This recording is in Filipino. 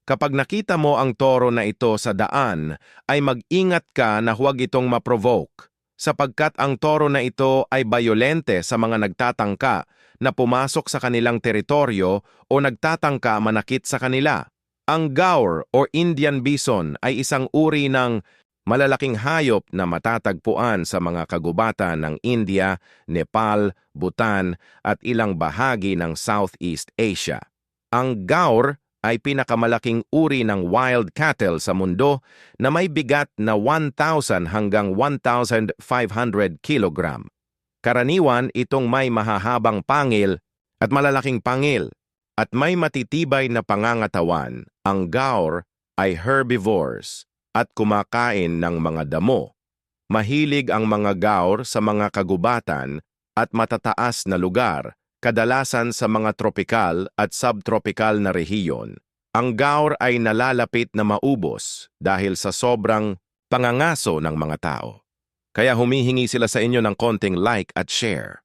Kapag nakita mo ang toro na ito sa daan, ay mag-ingat ka na huwag itong ma-provoke, sapagkat ang toro na ito ay bayolente sa mga nagtatangka na pumasok sa kanilang teritoryo o nagtatangka manakit sa kanila. Ang gaur o Indian bison ay isang uri ng malalaking hayop na matatagpuan sa mga kagubatan ng India, Nepal, Bhutan at ilang bahagi ng Southeast Asia. Ang gaur ay pinakamalaking uri ng wild cattle sa mundo na may bigat na 1,000 hanggang 1,500 kilogram. Karaniwan itong may mahahabang pangil at malalaking pangil at may matitibay na pangangatawan. Ang gaur ay herbivores at kumakain ng mga damo. Mahilig ang mga gaur sa mga kagubatan at matataas na lugar, kadalasan sa mga tropikal at subtropikal na rehiyon. Ang gaur ay nalalapit na maubos dahil sa sobrang pangangaso ng mga tao. Kaya humihingi sila sa inyo ng konting like at share.